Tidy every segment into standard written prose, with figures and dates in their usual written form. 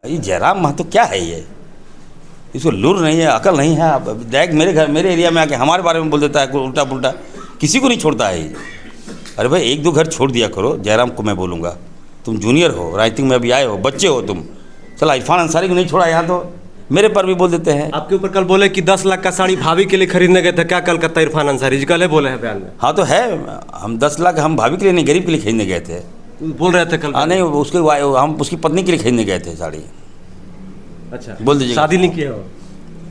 ये जयराम महतो क्या है ये? इसको लूर नहीं है, अकल नहीं है। अब डायरेक्ट मेरे एरिया में आके हमारे बारे में बोल देता है उल्टा पुल्टा, किसी को नहीं छोड़ता है ये। अरे भाई एक दो घर छोड़ दिया करो। जयराम को मैं बोलूँगा, तुम जूनियर हो, राजनीतिक में अभी आए हो, बच्चे हो तुम। चला इरफान अंसारी को नहीं छोड़ा यहाँ, तो मेरे पर भी बोल देते हैं। आपके ऊपर कल बोले कि 10 लाख का साड़ी भाभी के लिए खरीदने गए थे, क्या कलकत्ता इरफान अंसारी जी कल बोले हैं बयान में? हाँ तो है, हम 10 लाख हम भाभी के लिए नहीं, गरीब के लिए खरीदने गए थे। बोल रहे थे कल। हाँ नहीं, हम उसकी पत्नी के लिए खरीदने गए थे साड़ी। अच्छा, बोल दीजिए। शादी नहीं किया हो?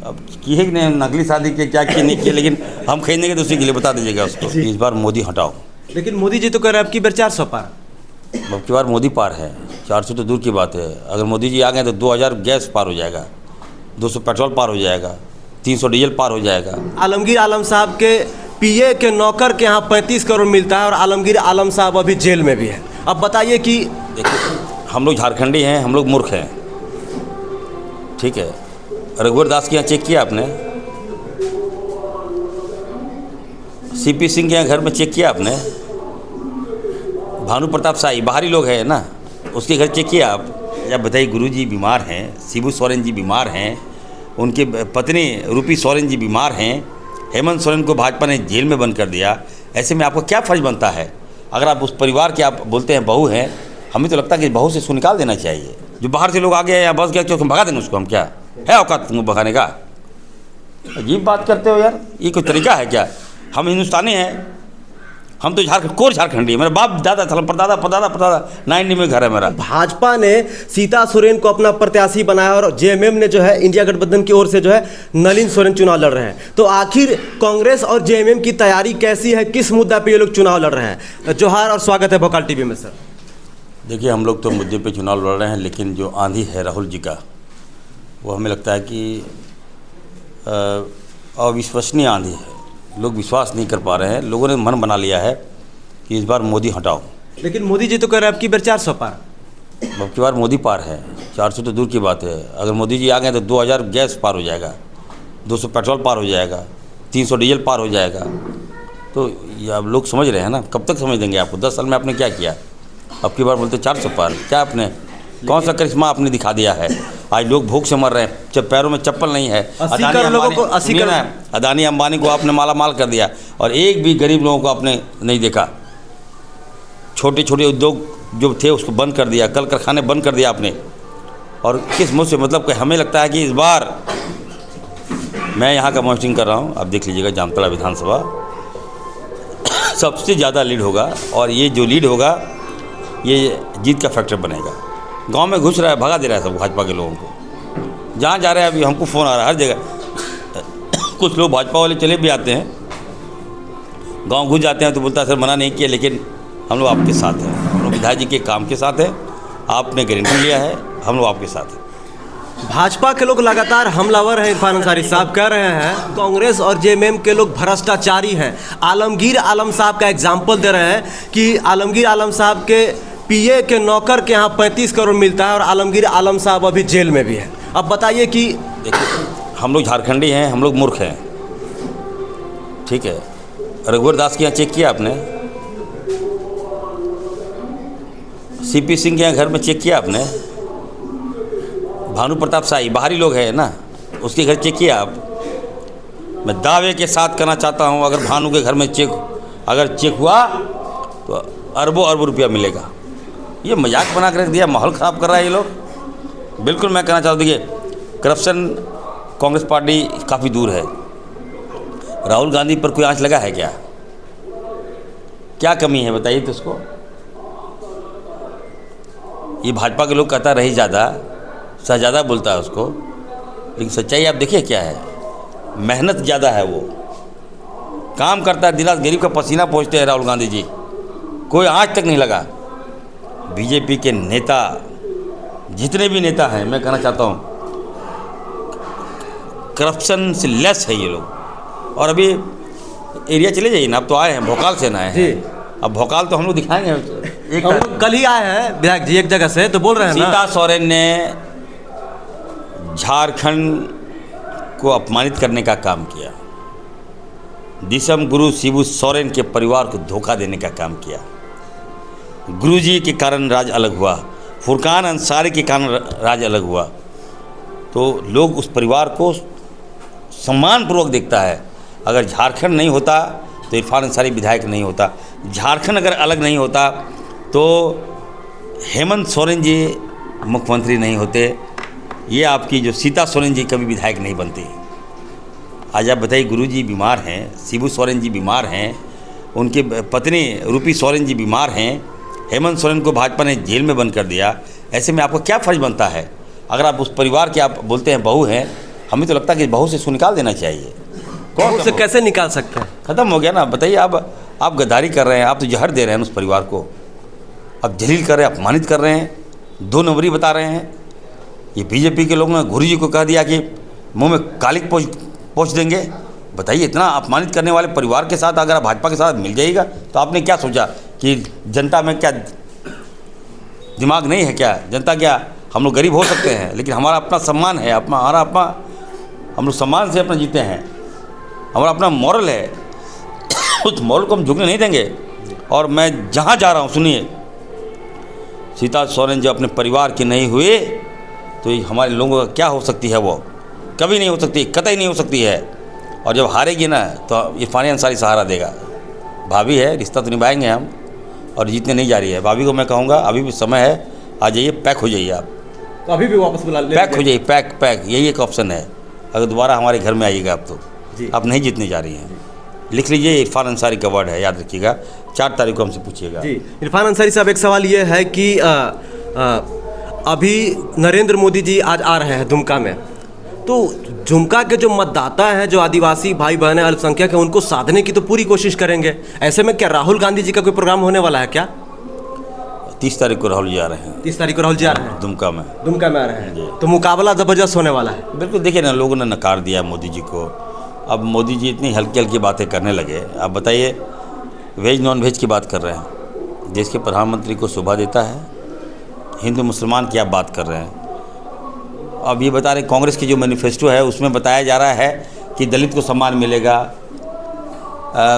अब की है कि नहीं, नकली शादी के क्या की नहीं की, लेकिन हम खरीदने गए तो उसी के लिए बता दीजिएगा उसको। इस बार मोदी हटाओ। लेकिन मोदी जी तो कह रहे हैं अब की बार 400 पार। अब की बार मोदी पार है, 400 तो दूर की बात है। अगर मोदी जी आ गए तो 2000 गैस पार हो जाएगा, 200 पेट्रोल पार हो जाएगा, 300 डीजल पार हो जाएगा। आलमगीर आलम साहब के पीए के नौकर के यहाँ 35 करोड़ मिलता है और आलमगीर आलम साहब अभी जेल में भी है। अब बताइए कि देखिए, हम लोग झारखंडी हैं, हम लोग मूर्ख हैं, ठीक है। रघुवर दास के यहाँ चेक किया आपने? सीपी सिंह के यहाँ घर में चेक किया आपने? भानु प्रताप शाही बाहरी लोग हैं ना, उसके घर चेक किया आप? या बताइए, गुरुजी बीमार हैं, शिबू सोरेन जी बीमार हैं, उनके पत्नी रूपी सोरेन जी बीमार हैं, हेमंत सोरेन को भाजपा ने जेल में बंद कर दिया। ऐसे में आपको क्या फर्ज बनता है? अगर आप उस परिवार के आप बोलते हैं बहू हैं, हमें तो लगता है कि बहू से उसको निकाल देना चाहिए। जो बाहर से लोग आ गए या बस गया, क्यों भगा देंगे उसको? हम क्या है औकात तुमको भगाने का? अजीब बात करते हो यार, ये कोई तरीका है क्या? हम हिंदुस्तानी हैं, हम तो झारखंडी है। मेरा बाप दादा था, परदादा 90 में घर है मेरा। भाजपा ने सीता सोरेन को अपना प्रत्याशी बनाया और जेएमएम ने जो है इंडिया गठबंधन की ओर से जो है नलिन सोरेन चुनाव लड़ रहे हैं। तो आखिर कांग्रेस और जेएमएम की तैयारी कैसी है? किस मुद्दा पे ये लोग चुनाव लड़ रहे हैं? जोहार और स्वागत है भोकाल टीवी में सर। देखिए, हम लोग तो मुद्दे पे चुनाव लड़ रहे हैं, लेकिन जो आंधी है राहुल जी का, वो हमें लगता है कि अविश्वसनीय आंधी है। लोग विश्वास नहीं कर पा रहे हैं। लोगों ने मन बना लिया है कि इस बार मोदी हटाओ। लेकिन मोदी जी तो कह रहे हैं अब की बार 400 पार। अब की बार मोदी पार है, 400 तो दूर की बात है। अगर मोदी जी आ गए तो 2000 गैस पार हो जाएगा, 200 पेट्रोल पार हो जाएगा, 300 डीजल पार हो जाएगा। तो ये अब लोग समझ रहे हैं ना, कब तक समझ देंगे आपको? 10 साल में आपने क्या किया? अब की बार बोलते 400 पार। क्या आपने कौन सा करिश्मा आपने दिखा दिया है? आज लोग भूख से मर रहे हैं, जब पैरों में चप्पल नहीं है। अदानी अंबानी को आपने माला माल कर दिया और एक भी गरीब लोगों को आपने नहीं देखा। छोटे छोटे उद्योग जो थे उसको बंद कर दिया, कल कारखाने बंद कर दिया आपने। और किस मुझ से मतलब कि हमें लगता है कि इस बार मैं यहाँ का मॉनिटरिंग कर रहा हूँ, आप देख लीजिएगा, जामतड़ा विधानसभा सबसे ज़्यादा लीड होगा। और ये जो लीड होगा ये जीत का फैक्टर बनेगा। गांव में घुस रहा है, भगा दे रहा है सब भाजपा के लोगों को। जहाँ जा रहे हैं अभी हमको फ़ोन आ रहा है हर जगह। कुछ लोग भाजपा वाले चले भी आते हैं, गांव घुस जाते हैं तो बोलता है सर मना नहीं किया, लेकिन हम लोग आपके साथ हैं, हम लोग विधायक जी के काम के साथ हैं, आपने गारंटी लिया है, हम लोग आपके साथ हैं। भाजपा के लोग लगातार हमलावर हैं। इरफान अंसारी साहब कह रहे हैं कांग्रेस और जेएमएम के लोग भ्रष्टाचारी हैं। आलमगीर आलम साहब का एग्जाम्पल दे रहे हैं कि आलमगीर आलम साहब के पीए के नौकर के यहाँ 35 करोड़ मिलता है और आलमगीर आलम साहब अभी जेल में भी है। अब बताइए कि देखिए, हम लोग झारखंडी हैं, हम लोग मूर्ख हैं, ठीक है। रघुवर दास के यहाँ चेक किया आपने? सीपी सिंह के यहाँ घर में चेक किया आपने? भानु प्रताप शाही बाहरी लोग हैं ना, उसके घर चेक किया आप? मैं दावे के साथ कहना चाहता हूँ, अगर भानु के घर में अगर चेक हुआ तो अरबों रुपया मिलेगा। ये मजाक बना कर रख दिया, माहौल ख़राब कर रहा है ये लोग। बिल्कुल मैं कहना चाहता हूँ, देखिए करप्शन कांग्रेस पार्टी काफ़ी दूर है। राहुल गांधी पर कोई आंच लगा है क्या? क्या कमी है बताइए तो उसको। ये भाजपा के लोग कहता रही ज़्यादा, शहजादा बोलता है उसको, लेकिन सच्चाई आप देखिए क्या है। मेहनत ज़्यादा है, वो काम करता है, दिन रात गरीब का पसीना पोंछते हैं राहुल गांधी जी, कोई आंच तक नहीं लगा। बीजेपी के नेता जितने भी नेता हैं, मैं कहना चाहता हूँ करप्शन से लेस है ये लोग। और अभी एरिया चले जाइए ना, अब तो आए हैं भोकाल से ना आए हैं, अब भोकाल तो हम लोग दिखाएंगे। हम कल ही आए हैं विधायक जी एक जगह से, तो बोल रहे हैं सीता सोरेन ने झारखंड को अपमानित करने का काम किया, दिसम गुरु शिबू सोरेन के परिवार को धोखा देने का काम किया। गुरुजी के कारण राज अलग हुआ, फुरकान अंसारी के कारण राज अलग हुआ, तो लोग उस परिवार को सम्मानपूर्वक देखता है। अगर झारखंड नहीं होता तो इरफान अंसारी विधायक नहीं होता, झारखंड अगर अलग नहीं होता तो हेमंत सोरेन जी मुख्यमंत्री नहीं होते, ये आपकी जो सीता सोरेन जी कभी विधायक नहीं बनती। आज आप बताइए, गुरुजी बीमार हैं, शिबू सोरेन जी बीमार हैं, उनके पत्नी रूपी सोरेन जी बीमार हैं, हेमंत सोरेन को भाजपा ने जेल में बंद कर दिया। ऐसे में आपको क्या फ़र्ज बनता है? अगर आप उस परिवार के आप बोलते हैं बहू हैं, हमें तो लगता है कि बहू से इसको निकाल देना चाहिए। कौन से कैसे निकाल सकते हैं? ख़त्म हो गया ना। बताइए, आप गद्दारी कर रहे हैं, आप तो जहर दे रहे हैं उस परिवार को, आप जलील कर रहे हैं, अपमानित कर रहे हैं, 2 नंबरी बता रहे हैं। ये बीजेपी के लोगों ने गुरु जी को कह दिया कि मुंह में कालिक पोंछ देंगे। बताइए, इतना अपमानित करने वाले परिवार के साथ अगर आप भाजपा के साथ मिल जाइएगा तो आपने क्या सोचा कि जनता में क्या दिमाग नहीं है क्या? जनता क्या, हम लोग गरीब हो सकते हैं लेकिन हमारा अपना सम्मान है, हम लोग सम्मान से अपना जीते हैं, हमारा अपना मॉरल है, उस मॉरल को हम झुकने नहीं देंगे। और मैं जहाँ जा रहा हूँ, सुनिए, सीता सोरेन जो अपने परिवार की नहीं हुए तो ये हमारे लोगों का क्या हो सकती है? वो कभी नहीं हो सकती, कतई नहीं हो सकती है। और जब हारेगी ना तो इरफान अंसारी सहारा देगा। भाभी है, रिश्ता तो निभाएंगे हम, और जीतने नहीं जा रही है। भाभी को मैं कहूँगा अभी भी समय है, आ जाइए, पैक हो जाइए आप, तो अभी भी वापस बुला ले, पैक हो जाइए, पैक यही एक ऑप्शन है। अगर दोबारा हमारे घर में आइएगा आप तो आप नहीं जीतने जा रही हैं। लिख लीजिए, इरफान अंसारी का वर्ड है, याद रखिएगा। 4 तारीख को हमसे पूछिएगा। जी, इरफान अंसारी साहब, एक सवाल ये है कि अभी नरेंद्र मोदी जी आज आ रहे हैं दुमका में, तो दुमका के जो मतदाता हैं, जो आदिवासी भाई बहन हैं, अल्पसंख्यक हैं, उनको साधने की तो पूरी कोशिश करेंगे। ऐसे में क्या राहुल गांधी जी का कोई प्रोग्राम होने वाला है क्या? 30 तारीख को राहुल जी आ रहे हैं। 30 तारीख को राहुल जी आ रहे हैं दुमका में आ रहे हैं, तो मुकाबला जबरदस्त होने वाला है। बिल्कुल। देखिए ना, लोगों ने नकार दिया मोदी जी को। अब मोदी जी इतनी हल्की हल्की बातें करने लगे। आप बताइए, वेज नॉन वेज की बात कर रहे हैं, देश के प्रधानमंत्री को शोभा देता है? हिंदू मुसलमान की आप बात कर रहे हैं। अब ये बता रहे, कांग्रेस की जो मैनिफेस्टो है उसमें बताया जा रहा है कि दलित को सम्मान मिलेगा,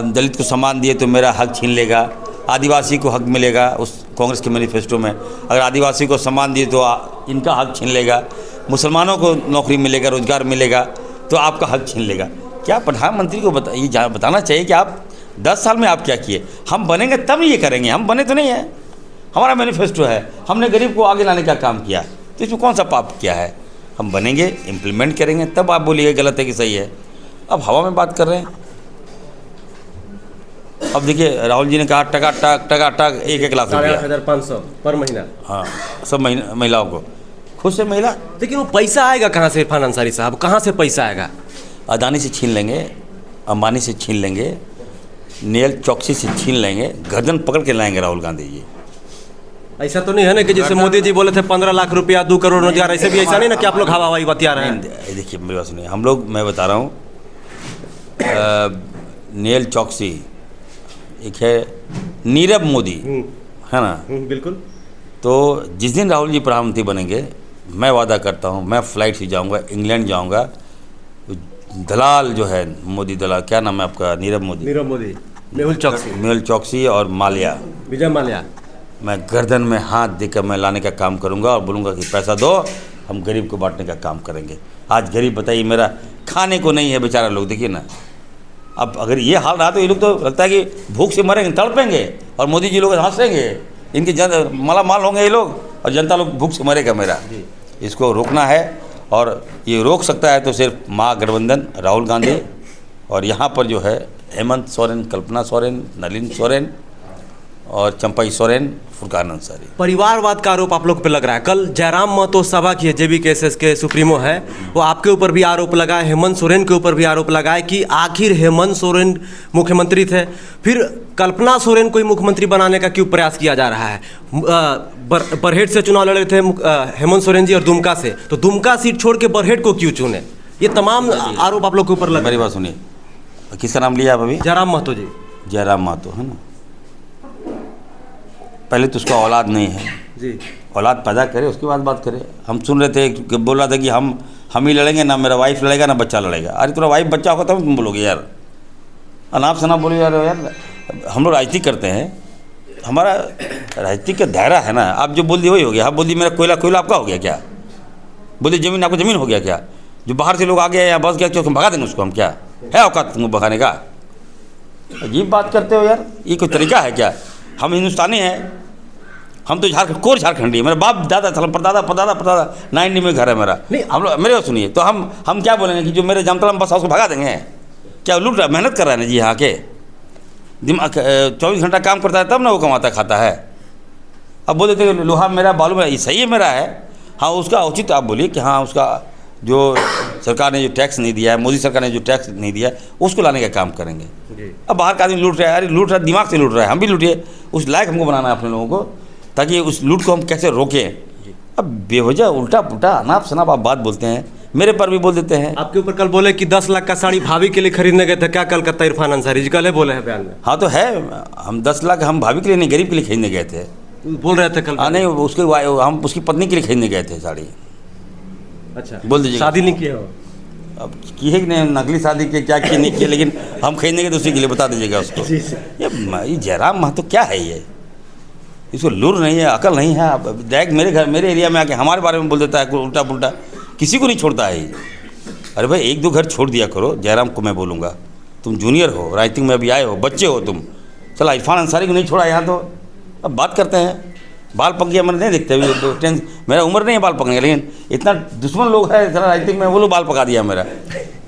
दलित को सम्मान दिए तो मेरा हक छीन लेगा, आदिवासी को हक मिलेगा। उस कांग्रेस के मैनिफेस्टो में अगर आदिवासी को सम्मान दिए तो इनका हक छीन लेगा, मुसलमानों को नौकरी मिलेगा, रोजगार मिलेगा तो आपका हक छीन लेगा। क्या प्रधानमंत्री को बताना चाहिए कि आप 10 साल में आप क्या किए? हम बनेंगे तब ये करेंगे, हम बने तो नहीं है। हमारा मैनिफेस्टो है, हमने गरीब को आगे लाने का काम किया, तो इसमें कौन सा पाप किया है? हम बनेंगे, इम्प्लीमेंट करेंगे, तब आप बोलिए गलत है कि सही है। अब हवा में बात कर रहे हैं। अब देखिए, राहुल जी ने कहा टका 1 लाख रुपया, 8,500 पर महीना। हाँ, सब महिलाओं को। खुद से महिला, लेकिन वो पैसा आएगा कहाँ से? इरफान अंसारी साहब, कहाँ से पैसा आएगा? अदानी से छीन लेंगे, अंबानी से छीन लेंगे, नेल चौकसी से छीन लेंगे, गर्दन पकड़ के लाएंगे राहुल गांधी जी। ऐसा तो नहीं है ना कि जैसे मोदी जी बोले थे 15 लाख रुपया 2 करोड़ रोजगार, ऐसे भी ऐसा नहीं ना कि आप लोग हवाई बतिया रहे हैं? देखिए, मेरी बात सुनिए, हम लोग, मैं बता रहा हूँ, नेल चौकसी एक है, नीरव मोदी है ना, बिल्कुल। तो जिस दिन राहुल जी प्रधानमंत्री बनेंगे, मैं वादा करता हूँ, मैं फ्लाइट से जाऊँगा, इंग्लैंड जाऊँगा। दलाल जो है, मोदी दलाल, क्या नाम है आपका? नीरव मोदी, मेहुल चौकसी और माल्या, विजय माल्या, मैं गर्दन में हाथ देकर मैं लाने का काम करूंगा और बोलूँगा कि पैसा दो, हम गरीब को बांटने का काम करेंगे। आज गरीब, बताइए, मेरा खाने को नहीं है बेचारा लोग। देखिए ना, अब अगर ये हाल रहा तो ये लोग तो लगता है कि भूख से मरेंगे, तड़पेंगे, और मोदी जी लोग हंसेंगे, इनके माला माल होंगे ये लोग, और जनता लोग भूख से मरेगा मेरा। इसको रोकना है, और ये रोक सकता है तो सिर्फ महागठबंधन, राहुल गांधी, और यहाँ पर जो है हेमंत सोरेन, कल्पना सोरेन, नलिन सोरेन और चंपाई सोरेन, फुरकान अंसारी। परिवारवाद का आरोप आप लोग पे लग रहा है। कल जयराम महतो सभा की JBKSS के सुप्रीमो है, वो आपके ऊपर भी आरोप लगाए, हेमंत सोरेन के ऊपर भी आरोप लगाए कि आखिर हेमंत सोरेन मुख्यमंत्री थे, फिर कल्पना सोरेन को ही मुख्यमंत्री बनाने का क्यों प्रयास किया जा रहा है? बरहेट से चुनाव लड़े थे हेमंत सोरेन जी और दुमका से, तो दुमका सीट छोड़ के बरहेट को क्यों चुने? ये तमाम आरोप आप लोग के ऊपर लगे। मेरी बात सुनिए, किसका नाम लिया आप अभी? जयराम महतो जी। जयराम महतो है ना। पहले तो उसका औलाद नहीं है जी, औलाद पैदा करे उसके बाद बात करे। हम सुन रहे थे कि बोल रहा था कि हम ही लड़ेंगे, ना मेरा वाइफ लड़ेगा ना बच्चा लड़ेगा। अरे तुम्हारा वाइफ बच्चा होगा तब तुम बोलोगे यार, अनाप शनाप बोलो यार। हम लोग राजनीति करते हैं, हमारा राजनीतिक का दायरा है ना, आप जो बोल दिए वही हो गया। आप बोल दिए मेरा कोयला आपका हो गया क्या? बोलिए ज़मीन आपको ज़मीन हो गया क्या? जो बाहर से लोग आ गए या बस गया क्यों भगा देंगे उसको? हम क्या है औकात तुमको भगाने का? अजीब बात करते हो यार, ये कोई तरीका है क्या? हम हिंदुस्तानी हैं, हम तो कोर झारखंडी है। मेरा बाप दादा परदादा 90 में घर है मेरा। नहीं, हम लोग मेरे को सुनिए, तो हम क्या बोलेंगे कि जो मेरे जामतला में बस उसको भगा देंगे? क्या लूट रहा, मेहनत कर रहा है ना जी यहाँ के, दिमाग 24 घंटा काम करता है तब ना वो कमाता खाता है। अब बोल देते हैं लोहा मेरा बालू मेरा, ये सही है मेरा है। हाँ, उसका उचित आप बोलिए कि हाँ उसका जो सरकार ने जो टैक्स नहीं दिया है, मोदी सरकार ने जो टैक्स नहीं दिया है, उसको लाने का काम करेंगे। अब बाहर का आदमी लूट रहा है, अरे लूट रहा है, दिमाग से लूट रहा है, हम भी लूटिए। उस लायक हमको बनाना है अपने लोगों को, ताकि उस लूट को हम कैसे रोकें। अब बेवजह उल्टा पुल्टा अनाप शनाप आप बात बोलते हैं, मेरे पर भी बोल देते हैं। आपके ऊपर कल बोले कि 10 लाख का साड़ी भाभी के लिए खरीदने गए थे, क्या कलकत्ता इरफान अंसारी जी कल है बोले हैं बयान में? हाँ तो है, हम 10 लाख हम भाभी के लिए नहीं, गरीब के लिए खरीदने गए थे। बोल रहे थे कल। हाँ नहीं, हम उसकी पत्नी के लिए खरीदने गए थे साड़ी। अच्छा, बोल दीजिए। शादी नहीं किया हो? अब की है कि नहीं, नकली शादी के क्या किए नहीं किए, लेकिन हम खरीदने के तो उसी के लिए बता दीजिएगा उसको। ये जयराम महतो क्या है ये? इसको लूर नहीं है, अकल नहीं है। अब डायरेक्ट मेरे एरिया में आके हमारे बारे में बोल देता है उल्टा पुल्टा, किसी को नहीं छोड़ता है ये। अरे भाई 1-2 घर छोड़ दिया करो। जयराम को मैं बोलूँगा, तुम जूनियर हो, राजनीतिक में अभी आए हो, बच्चे हो तुम। चला इरफान अंसारी को नहीं छोड़ा यहाँ, तो अब बात करते हैं। बाल पक गया मैंने नहीं देखते अभी, तो मेरा उम्र नहीं है बाल पकने का, लेकिन इतना दुश्मन लोग है जरा राजनीतिक में, वो लोग बाल पका दिया मेरा।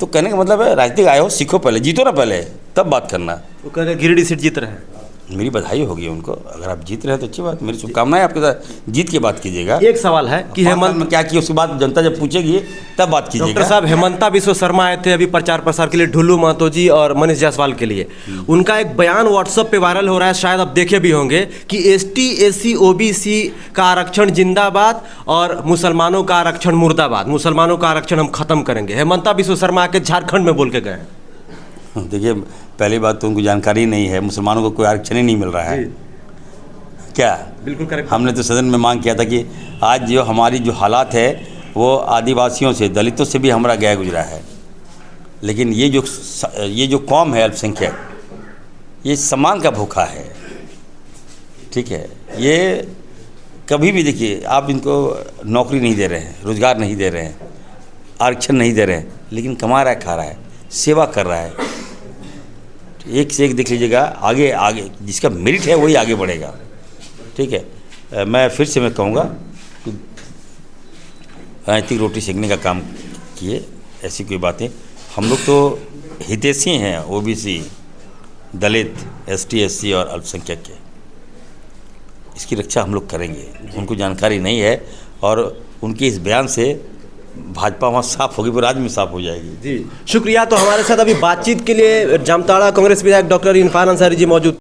तो कहने का मतलब है राजनीतिक आए हो, सीखो पहले, जीतो ना पहले, तब बात करना। वो कह रहे गिरिडीह सीट जीत रहे हैं। मेरी बधाई होगी उनको, अगर आप जीत रहे हैं तो अच्छी बात, मेरी शुभकामनाएं आपके साथ। जीत की बात कीजिएगा। एक सवाल है कि हेमंत में क्या किया, उसके बाद जनता जब पूछेगी तब बात कीजिएगा। डॉक्टर साहब, हेमंता विश्व शर्मा आए थे अभी प्रचार प्रसार के लिए ढुल्लू महतो जी और मनीष जायसवाल के लिए। उनका एक बयान व्हाट्सएप पे वायरल हो रहा है, शायद आप देखे भी होंगे, कि ST SC OBC का आरक्षण जिंदाबाद और मुसलमानों का आरक्षण मुर्दाबाद, मुसलमानों का आरक्षण हम खत्म करेंगे। हेमंता विश्व शर्मा के झारखंड में बोल के गए। देखिए, पहली बात तो उनको जानकारी नहीं है, मुसलमानों को कोई आरक्षण ही नहीं मिल रहा है क्या? बिल्कुल करेक्ट। हमने तो सदन में मांग किया था कि आज जो हमारी जो हालात है वो आदिवासियों से, दलितों से भी हमारा गया गुजरा है। लेकिन ये जो कौम है अल्पसंख्यक, ये सम्मान का भूखा है। ठीक है, ये कभी भी देखिए, आप इनको नौकरी नहीं दे रहे हैं, रोज़गार नहीं दे रहे हैं, आरक्षण नहीं दे रहे हैं, लेकिन कमा रहा है, खा रहा है, सेवा कर रहा है। एक से एक देख लीजिएगा, आगे जिसका मेरिट है वही आगे बढ़ेगा। ठीक है, मैं फिर से कहूँगा कि राजनीतिक रोटी सेकने का काम किए, ऐसी कोई बातें। हम लोग तो हितैषी हैं, OBC, दलित, ST SC और अल्पसंख्यक के, इसकी रक्षा हम लोग करेंगे। उनको जानकारी नहीं है और उनके इस बयान से भाजपा वहाँ साफ होगी, पूरे राज्य में साफ हो जाएगी। जी शुक्रिया। तो हमारे साथ अभी बातचीत के लिए जामताड़ा कांग्रेस विधायक डॉक्टर इरफान अंसारी जी मौजूद